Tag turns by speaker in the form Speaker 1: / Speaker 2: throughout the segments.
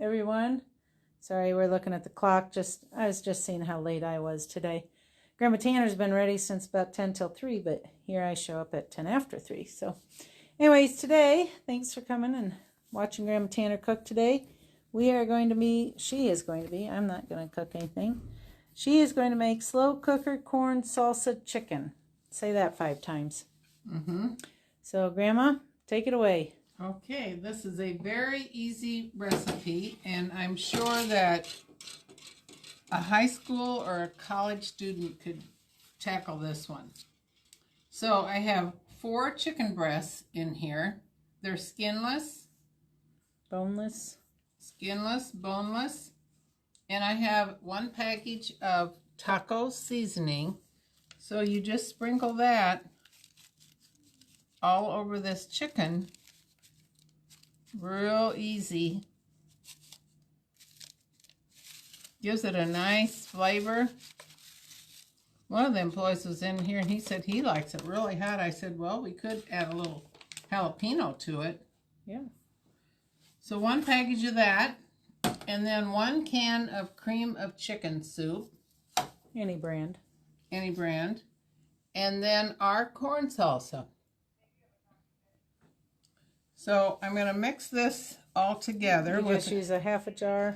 Speaker 1: everyone. Sorry, we're looking at the clock. I was just seeing how late I was today. Grandma Tanner's been ready since about 10 till 3, but here I show up at 10 after 3. So anyways, today, thanks for coming and watching Grandma Tanner cook today. She is going to be, I'm not going to cook anything. She is going to make slow cooker corn salsa chicken. Say that 5 times. So Grandma, take it away.
Speaker 2: Okay, this is a very easy recipe, and I'm sure that a high school or a college student could tackle this one. So I have 4 chicken breasts in here. They're skinless,
Speaker 1: Boneless,
Speaker 2: boneless, and I have 1 package of taco seasoning. So you just sprinkle that all over this chicken. Real easy. Gives it a nice flavor. One of the employees was in here and he said he likes it really hot. I said, well, we could add a little jalapeno to it.
Speaker 1: yeah.
Speaker 2: So 1 package of that, and then 1 can of cream of chicken soup.
Speaker 1: Any brand.
Speaker 2: Any brand. And then our corn salsa. So I'm going to mix this all together.
Speaker 1: You just use a half a jar?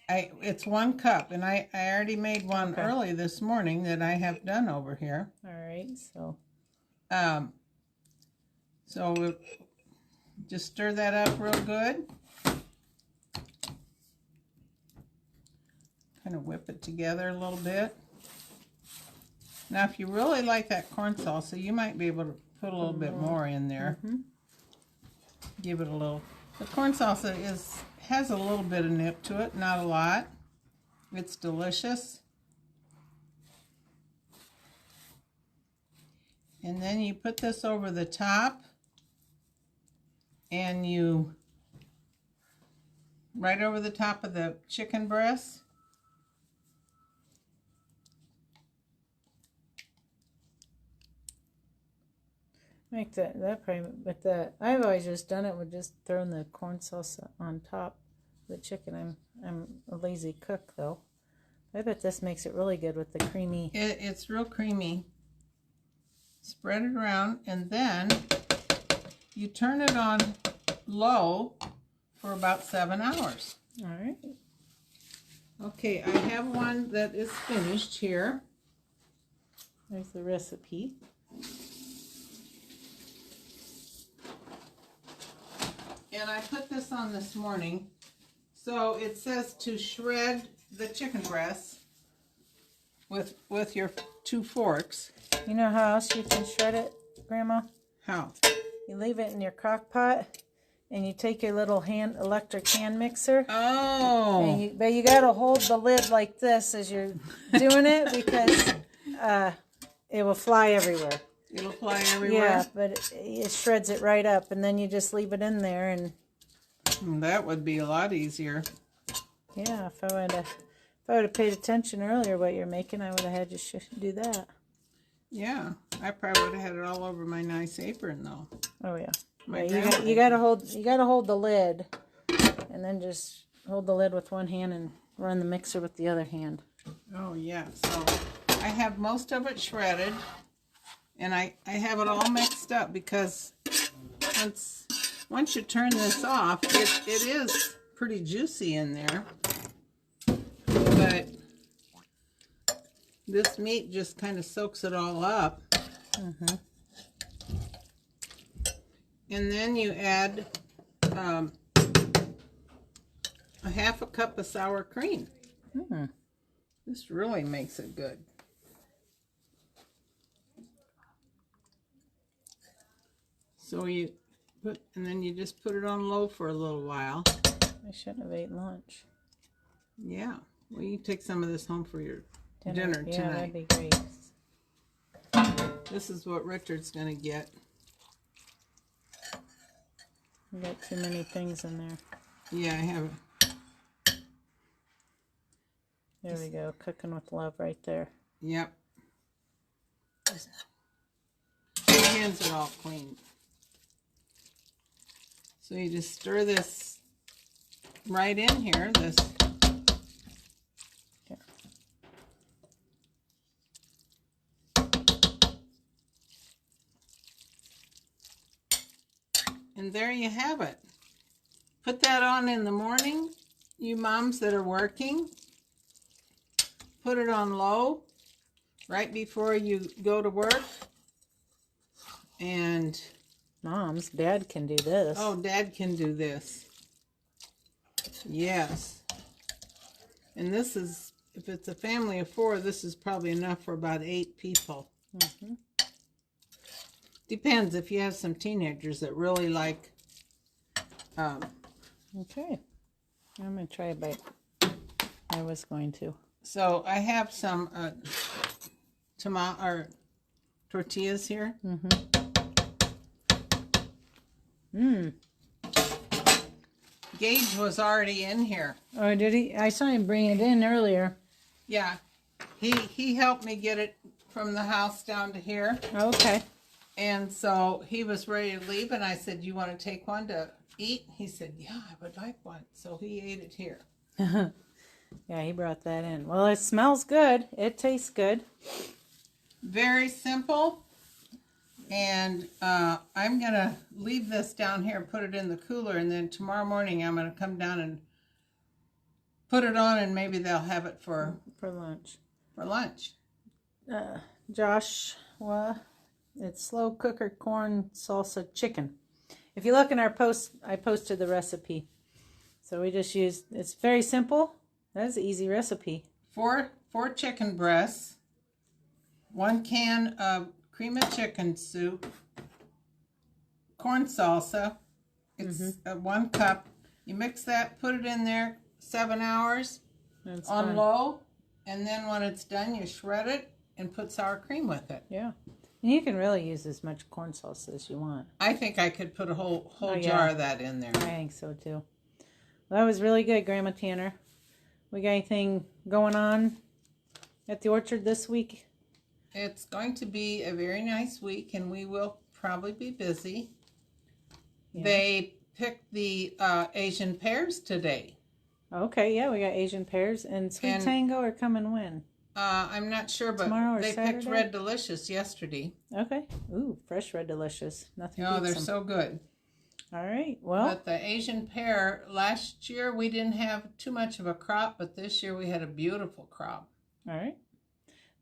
Speaker 2: It's 1 cup, and I already made one early this morning that I have done over here.
Speaker 1: All right, so.
Speaker 2: So we'll just stir that up real good. Kind of whip it together a little bit. Now, if you really like that corn salsa, you might be able to put a little bit more in there. Give it a little. The corn salsa has a little bit of nip to it, not a lot. It's delicious. And then you put this over the top, and you right over the top of the chicken breast.
Speaker 1: Make that probably, but I've always just done it with just throwing the corn salsa on top of the chicken. I'm a lazy cook though. I bet this makes it really good with the creamy.
Speaker 2: It's real creamy. Spread it around, and then you turn it on low for about 7 hours.
Speaker 1: All right.
Speaker 2: Okay, I have one that is finished here.
Speaker 1: There's the recipe.
Speaker 2: And I put this on this morning. So it says to shred the chicken breasts with your 2 forks.
Speaker 1: You know how else you can shred it, Grandma?
Speaker 2: How?
Speaker 1: You leave it in your crock pot, and you take your little electric hand mixer.
Speaker 2: Oh.
Speaker 1: But you got to hold the lid like this as you're doing it, because it will fly everywhere.
Speaker 2: It'll fly everywhere?
Speaker 1: Yeah, but it shreds it right up, and then you just leave it in there. And
Speaker 2: that would be a lot easier.
Speaker 1: Yeah, if I would have paid attention earlier what you're making, I would have had you do that.
Speaker 2: Yeah, I probably would have had it all over my nice apron though.
Speaker 1: Oh yeah. You gotta hold the lid, and then just hold the lid with one hand and run the mixer with the other hand.
Speaker 2: Oh yeah. So I have most of it shredded. And I have it all mixed up because once you turn this off, it is pretty juicy in there. But this meat just kind of soaks it all up. And then you add a half a cup of sour cream. This really makes it good. So you then you just put it on low for a little while.
Speaker 1: I shouldn't have ate lunch.
Speaker 2: Yeah. Well, you can take some of this home for your dinner tonight.
Speaker 1: Yeah, that'd be great.
Speaker 2: This is what Richard's going to get.
Speaker 1: You got too many things in there.
Speaker 2: Yeah, I have.
Speaker 1: There we go. Cooking with love right there.
Speaker 2: Yep. My hands are all clean. So you just stir this right in here. This.
Speaker 1: Here.
Speaker 2: And there you have it. Put that on in the morning, you moms that are working. Put it on low right before you go to work. And
Speaker 1: Moms, Dad can do this.
Speaker 2: oh, Dad can do this. Yes. And this is, if it's a family of 4, this is probably enough for about 8 people.
Speaker 1: Mm-hmm.
Speaker 2: Depends if you have some teenagers that really like.
Speaker 1: Okay. I'm going to try a bite. I was going to.
Speaker 2: So I have some tortillas here. Gage was already in here.
Speaker 1: Oh, did he? I saw him bring it in earlier.
Speaker 2: Yeah, he helped me get it from the house down to here.
Speaker 1: Okay.
Speaker 2: And so he was ready to leave, and I said, "You want to take one to eat?" He said, "Yeah, I would like one." So he ate it here.
Speaker 1: Yeah, he brought that in. Well, it smells good. It tastes good.
Speaker 2: Very simple. And I'm going to leave this down here and put it in the cooler. And then tomorrow morning I'm going to come down and put it on, and maybe they'll have it for
Speaker 1: lunch. Joshua, it's slow cooker corn salsa chicken. If you look in our post, I posted the recipe. So we just used, it's very simple. That's an easy recipe.
Speaker 2: 4 chicken breasts, 1 can of cream of chicken soup, corn salsa. It's 1 cup. You mix that, put it in there 7 hours on low, and then when it's done, you shred it and put sour cream with it.
Speaker 1: Yeah. And you can really use as much corn salsa as you want.
Speaker 2: I think I could put a whole jar of that in there.
Speaker 1: I think so too. Well, that was really good, Grandma Tanner. We got anything going on at the orchard this week?
Speaker 2: It's going to be a very nice week, and we will probably be busy. Yeah. They picked the Asian pears today.
Speaker 1: Okay, yeah, we got Asian pears. And Sweet Tango are coming when?
Speaker 2: I'm not sure, but they picked Red Delicious yesterday.
Speaker 1: Okay. Ooh, fresh Red Delicious. Nothing.
Speaker 2: Oh, they're so good.
Speaker 1: All right. Well,
Speaker 2: but the Asian pear, last year we didn't have too much of a crop, but this year we had a beautiful crop.
Speaker 1: All right.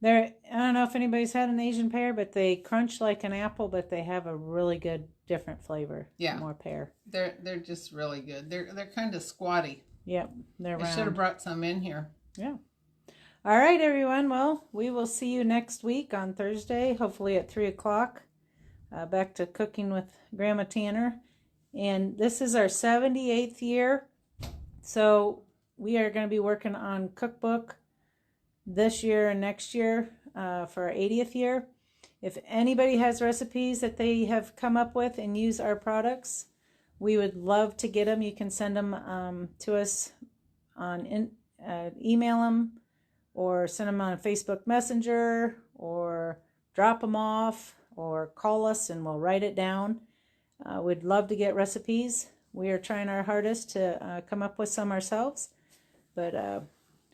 Speaker 1: I don't know if anybody's had an Asian pear, but they crunch like an apple, but they have a really good different flavor.
Speaker 2: Yeah.
Speaker 1: More pear.
Speaker 2: They're just really good. They're kind of squatty.
Speaker 1: Yep. They're round.
Speaker 2: I should have brought some in here.
Speaker 1: Yeah. All right, everyone. Well, we will see you next week on Thursday, hopefully at 3 o'clock. Back to cooking with Grandma Tanner. And this is our 78th year. So we are going to be working on cookbook this year and next year for our 80th year. If anybody has recipes that they have come up with and use our products, we would love to get them. You can send them to us on email them, or send them on a Facebook Messenger, or drop them off, or call us and we'll write it down. We'd love to get recipes. We are trying our hardest to come up with some ourselves, but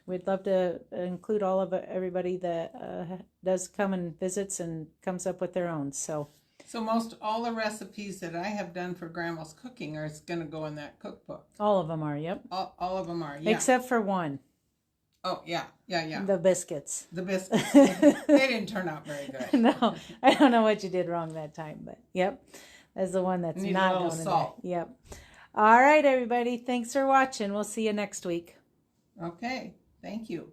Speaker 1: we'd love to include all of everybody that does come and visits and comes up with their own. So
Speaker 2: most all the recipes that I have done for Grandma's cooking are going to go in that cookbook.
Speaker 1: All of them are, yep.
Speaker 2: All of them are, yeah.
Speaker 1: Except for one.
Speaker 2: Oh, yeah.
Speaker 1: The biscuits.
Speaker 2: The biscuits. They didn't turn out very good.
Speaker 1: No, I don't know what you did wrong that time, but yep. That's the one that's not going in there. Yep. All right, everybody. Thanks for watching. We'll see you next week.
Speaker 2: Okay. Thank you.